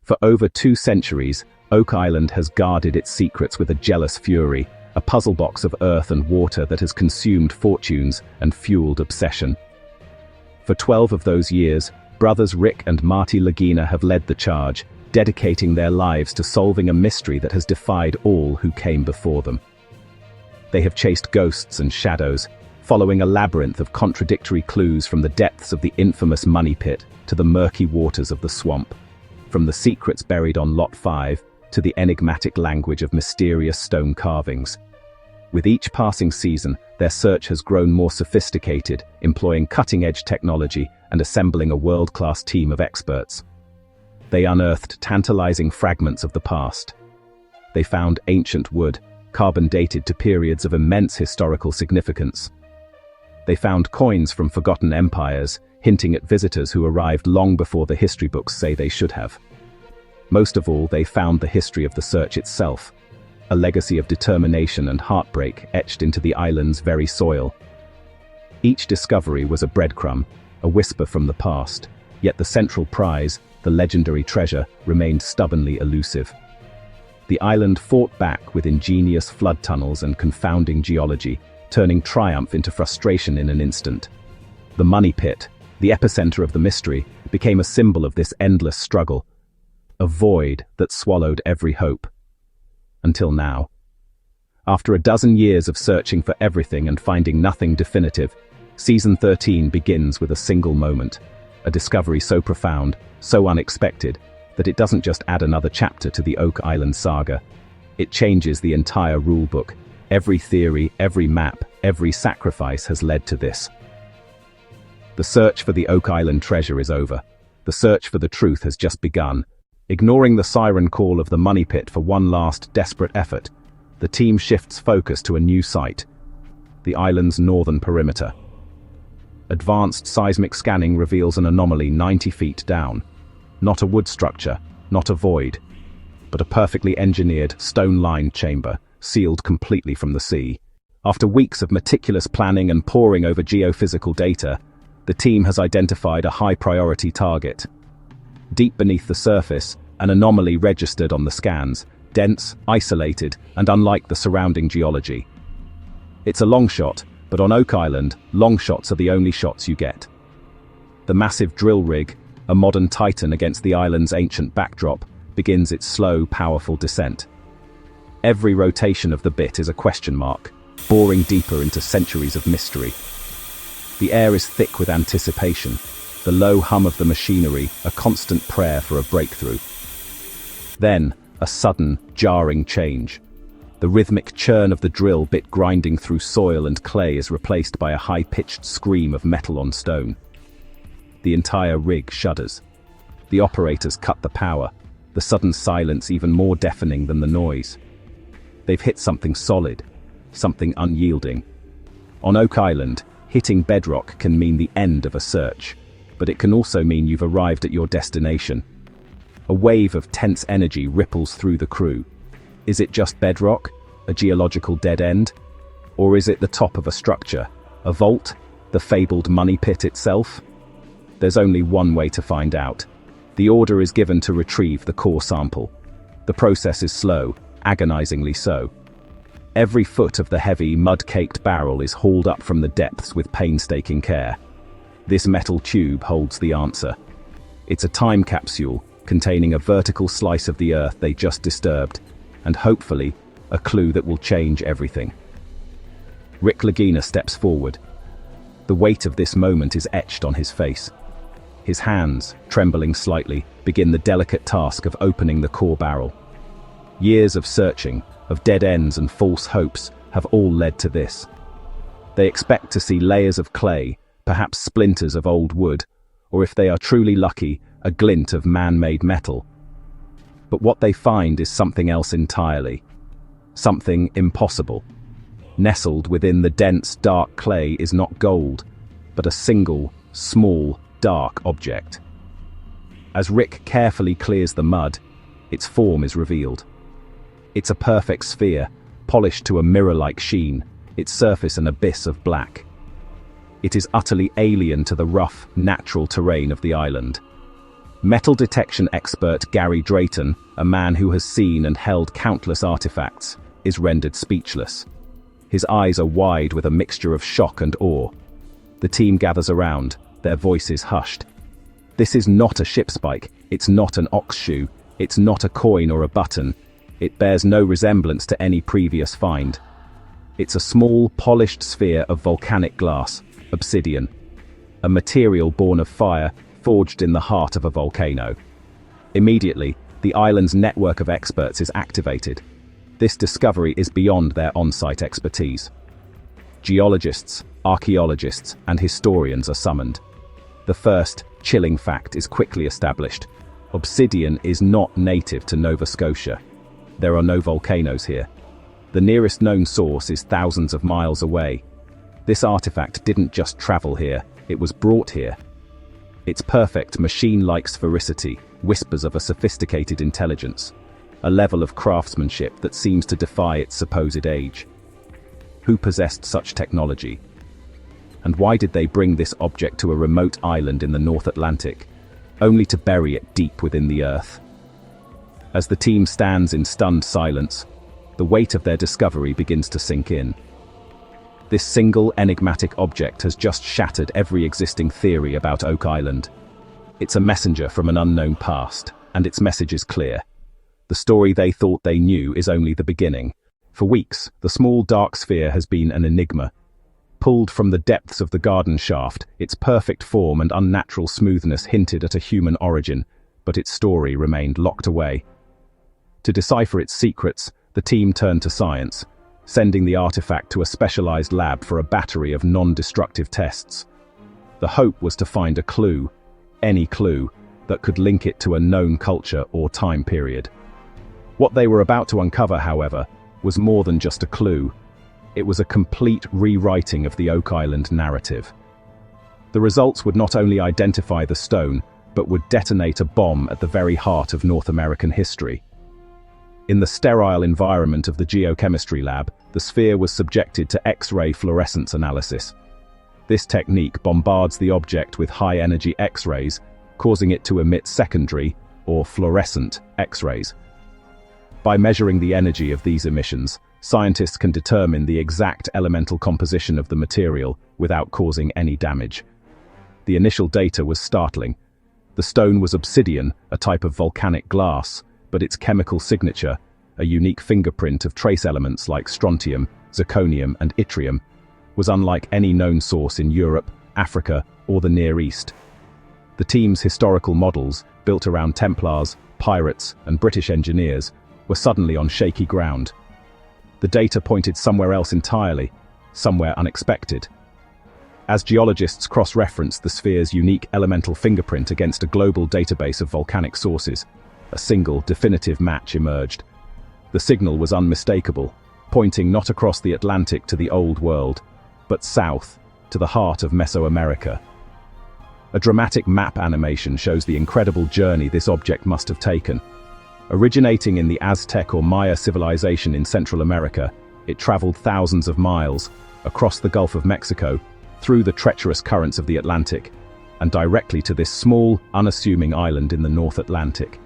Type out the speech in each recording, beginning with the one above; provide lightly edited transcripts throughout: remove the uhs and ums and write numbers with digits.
For over 2 centuries, Oak Island has guarded its secrets with a jealous fury, a puzzle box of earth and water that has consumed fortunes and fueled obsession. For 12 of those years, brothers Rick and Marty Lagina have led the charge, dedicating their lives to solving a mystery that has defied all who came before them. They have chased ghosts and shadows, following a labyrinth of contradictory clues from the depths of the infamous Money Pit to the murky waters of the swamp, from the secrets buried on Lot 5 to the enigmatic language of mysterious stone carvings. With each passing season, their search has grown more sophisticated, employing cutting-edge technology and assembling a world-class team of experts. They unearthed tantalizing fragments of the past. They found ancient wood, carbon-dated to periods of immense historical significance. They found coins from forgotten empires, hinting at visitors who arrived long before the history books say they should have. Most of all, they found the history of the search itself, a legacy of determination and heartbreak etched into the island's very soil. Each discovery was a breadcrumb, a whisper from the past, yet the central prize, the legendary treasure, remained stubbornly elusive. The island fought back with ingenious flood tunnels and confounding geology, turning triumph into frustration in an instant. The Money Pit, the epicenter of the mystery, became a symbol of this endless struggle, a void that swallowed every hope. Until now. After a dozen years of searching for everything and finding nothing definitive, Season 13 begins with a single moment, a discovery so profound, so unexpected, that it doesn't just add another chapter to the Oak Island saga. It changes the entire rulebook. Every theory, every map, every sacrifice has led to this. The search for the Oak Island treasure is over. The search for the truth has just begun. Ignoring the siren call of the Money Pit for one last desperate effort, the team shifts focus to a new site, the island's northern perimeter. Advanced seismic scanning reveals an anomaly 90 feet down. Not a wood structure, not a void, but a perfectly engineered, stone-lined chamber, sealed completely from the sea. After weeks of meticulous planning and poring over geophysical data, the team has identified a high-priority target. Deep beneath the surface, an anomaly registered on the scans, dense, isolated, and unlike the surrounding geology. It's a long shot, but on Oak Island, long shots are the only shots you get. The massive drill rig, a modern titan against the island's ancient backdrop, begins its slow, powerful descent. Every rotation of the bit is a question mark, boring deeper into centuries of mystery. The air is thick with anticipation, the low hum of the machinery a constant prayer for a breakthrough. Then, a sudden, jarring change. The rhythmic churn of the drill bit grinding through soil and clay is replaced by a high-pitched scream of metal on stone. The entire rig shudders. The operators cut the power, the sudden silence even more deafening than the noise. They've hit something solid, something unyielding. On Oak Island, hitting bedrock can mean the end of a search, but it can also mean you've arrived at your destination. A wave of tense energy ripples through the crew. Is it just bedrock, a geological dead end? Or is it the top of a structure, a vault, the fabled Money Pit itself? There's only one way to find out. The order is given to retrieve the core sample. The process is slow, agonizingly so. Every foot of the heavy, mud-caked barrel is hauled up from the depths with painstaking care. This metal tube holds the answer. It's a time capsule containing a vertical slice of the earth they just disturbed, and hopefully, a clue that will change everything. Rick Lagina steps forward. The weight of this moment is etched on his face. His hands, trembling slightly, begin the delicate task of opening the core barrel. Years of searching, of dead ends and false hopes, have all led to this. They expect to see layers of clay, perhaps splinters of old wood, or if they are truly lucky, a glint of man-made metal. But what they find is something else entirely. Something impossible. Nestled within the dense, dark clay is not gold, but a single, small, dark object. As Rick carefully clears the mud, its form is revealed. It's a perfect sphere, polished to a mirror-like sheen, its surface an abyss of black. It is utterly alien to the rough, natural terrain of the island. Metal detection expert Gary Drayton, a man who has seen and held countless artifacts, is rendered speechless. His eyes are wide with a mixture of shock and awe. The team gathers around, their voices hushed. This is not a ship spike, it's not an ox shoe, it's not a coin or a button. It bears no resemblance to any previous find. It's a small, polished sphere of volcanic glass, obsidian. A material born of fire, forged in the heart of a volcano. Immediately, the island's network of experts is activated. This discovery is beyond their on-site expertise. Geologists, archaeologists, and historians are summoned. The first, chilling fact is quickly established. Obsidian is not native to Nova Scotia. There are no volcanoes here. The nearest known source is thousands of miles away. This artifact didn't just travel here, it was brought here. Its perfect machine-like sphericity whispers of a sophisticated intelligence, a level of craftsmanship that seems to defy its supposed age. Who possessed such technology? And why did they bring this object to a remote island in the North Atlantic, only to bury it deep within the earth? As the team stands in stunned silence, the weight of their discovery begins to sink in. This single enigmatic object has just shattered every existing theory about Oak Island. It's a messenger from an unknown past, and its message is clear. The story they thought they knew is only the beginning. For weeks, the small dark sphere has been an enigma. Pulled from the depths of the garden shaft, its perfect form and unnatural smoothness hinted at a human origin, but its story remained locked away. To decipher its secrets, the team turned to science, sending the artifact to a specialized lab for a battery of non-destructive tests. The hope was to find a clue, any clue, that could link it to a known culture or time period. What they were about to uncover, however, was more than just a clue. It was a complete rewriting of the Oak Island narrative. The results would not only identify the stone, but would detonate a bomb at the very heart of North American history. In the sterile environment of the geochemistry lab, the sphere was subjected to X-ray fluorescence analysis. This technique bombards the object with high-energy X-rays, causing it to emit secondary, or fluorescent, X-rays. By measuring the energy of these emissions, scientists can determine the exact elemental composition of the material without causing any damage. The initial data was startling. The stone was obsidian, a type of volcanic glass, but its chemical signature, a unique fingerprint of trace elements like strontium, zirconium, and yttrium, was unlike any known source in Europe, Africa, or the Near East. The team's historical models, built around Templars, pirates, and British engineers, were suddenly on shaky ground. The data pointed somewhere else entirely, somewhere unexpected. As geologists cross-referenced the sphere's unique elemental fingerprint against a global database of volcanic sources, a single, definitive match emerged. The signal was unmistakable, pointing not across the Atlantic to the Old World, but south, to the heart of Mesoamerica. A dramatic map animation shows the incredible journey this object must have taken. Originating in the Aztec or Maya civilization in Central America, it traveled thousands of miles, across the Gulf of Mexico, through the treacherous currents of the Atlantic, and directly to this small, unassuming island in the North Atlantic.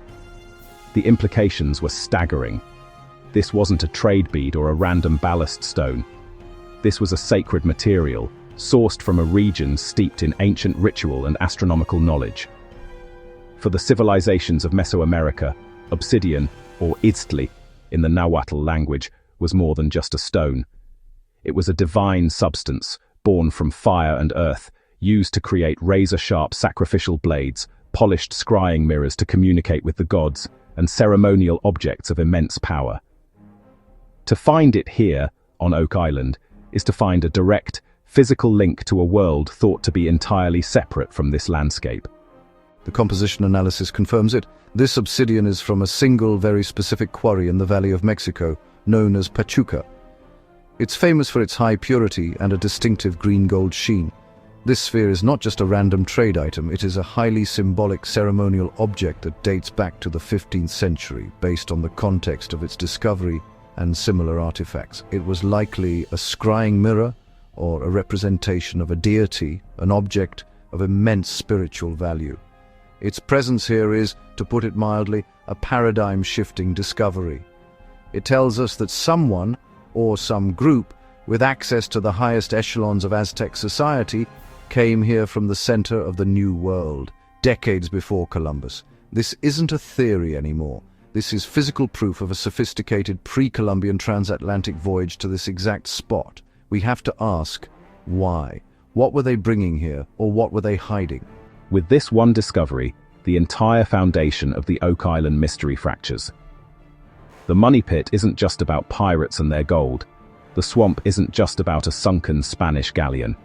The implications were staggering. This wasn't a trade bead or a random ballast stone. This was a sacred material, sourced from a region steeped in ancient ritual and astronomical knowledge. For the civilizations of Mesoamerica, obsidian, or Iztli, in the Nahuatl language, was more than just a stone. It was a divine substance, born from fire and earth, used to create razor-sharp sacrificial blades, polished scrying mirrors to communicate with the gods, and ceremonial objects of immense power. To find it here, on Oak Island, is to find a direct, physical link to a world thought to be entirely separate from this landscape. The composition analysis confirms it. This obsidian is from a single, very specific quarry in the Valley of Mexico, known as Pachuca. It's famous for its high purity and a distinctive green-gold sheen. This sphere is not just a random trade item, it is a highly symbolic ceremonial object that dates back to the 15th century, based on the context of its discovery and similar artifacts. It was likely a scrying mirror or a representation of a deity, an object of immense spiritual value. Its presence here is, to put it mildly, a paradigm-shifting discovery. It tells us that someone, or some group, with access to the highest echelons of Aztec society, came here from the center of the New World, decades before Columbus. This isn't a theory anymore. This is physical proof of a sophisticated pre-Columbian transatlantic voyage to this exact spot. We have to ask, why? What were they bringing here, or what were they hiding? With this one discovery, the entire foundation of the Oak Island mystery fractures. The money pit isn't just about pirates and their gold. The swamp isn't just about a sunken Spanish galleon.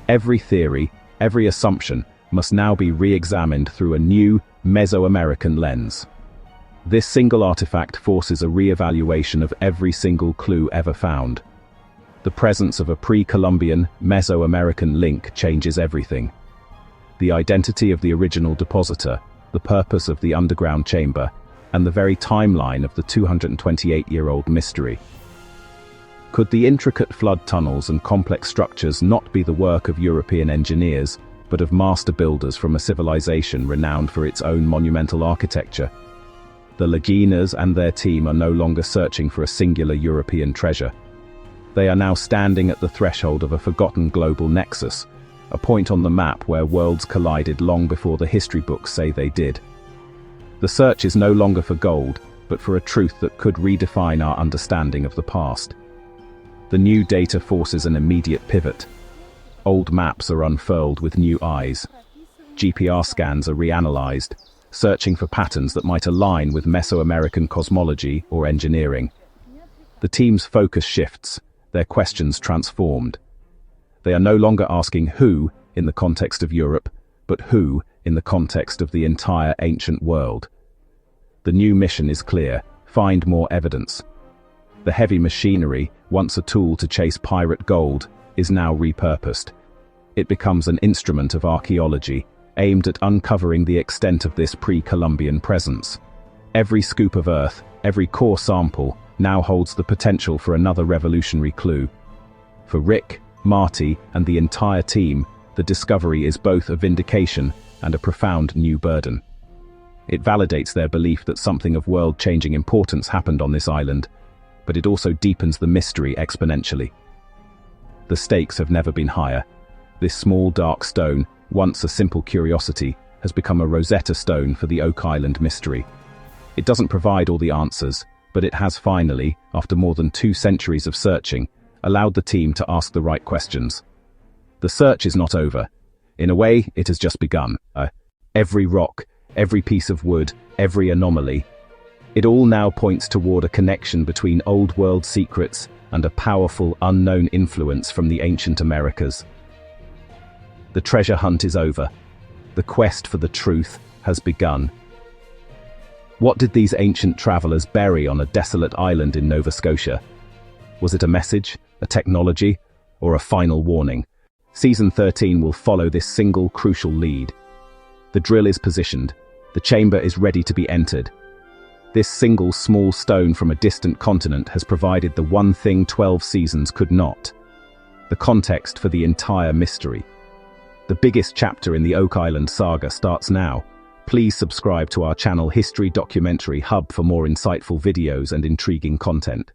Every theory, every assumption, must now be re-examined through a new Mesoamerican lens. This single artifact forces a re-evaluation of every single clue ever found. The presence of a pre-Columbian, Mesoamerican link changes everything. The identity of the original depositor, the purpose of the underground chamber, and the very timeline of the 228-year-old mystery. Could the intricate flood tunnels and complex structures not be the work of European engineers, but of master builders from a civilization renowned for its own monumental architecture? The Laginas and their team are no longer searching for a singular European treasure. They are now standing at the threshold of a forgotten global nexus, a point on the map where worlds collided long before the history books say they did. The search is no longer for gold, but for a truth that could redefine our understanding of the past. The new data forces an immediate pivot. Old maps are unfurled with new eyes. GPR scans are reanalyzed, searching for patterns that might align with Mesoamerican cosmology or engineering. The team's focus shifts, their questions transformed. They are no longer asking who in the context of Europe, but who in the context of the entire ancient world. The new mission is clear: find more evidence. The heavy machinery, once a tool to chase pirate gold, is now repurposed. It becomes an instrument of archaeology, aimed at uncovering the extent of this pre-Columbian presence. Every scoop of earth, every core sample, now holds the potential for another revolutionary clue. For Rick, Marty, and the entire team, the discovery is both a vindication and a profound new burden. It validates their belief that something of world-changing importance happened on this island, but it also deepens the mystery exponentially. The stakes have never been higher. This small dark stone, once a simple curiosity, has become a Rosetta Stone for the Oak Island mystery. It doesn't provide all the answers, but it has finally, after more than 2 centuries of searching, allowed the team to ask the right questions. The search is not over. In a way, it has just begun. Every rock, every piece of wood, every anomaly, it all now points toward a connection between old world secrets and a powerful unknown influence from the ancient Americas. The treasure hunt is over. The quest for the truth has begun. What did these ancient travelers bury on a desolate island in Nova Scotia? Was it a message, a technology, or a final warning? Season 13 will follow this single crucial lead. The drill is positioned. The chamber is ready to be entered. This single small stone from a distant continent has provided the one thing 12 seasons could not: the context for the entire mystery. The biggest chapter in the Oak Island saga starts now. Please subscribe to our channel History Documentary Hub for more insightful videos and intriguing content.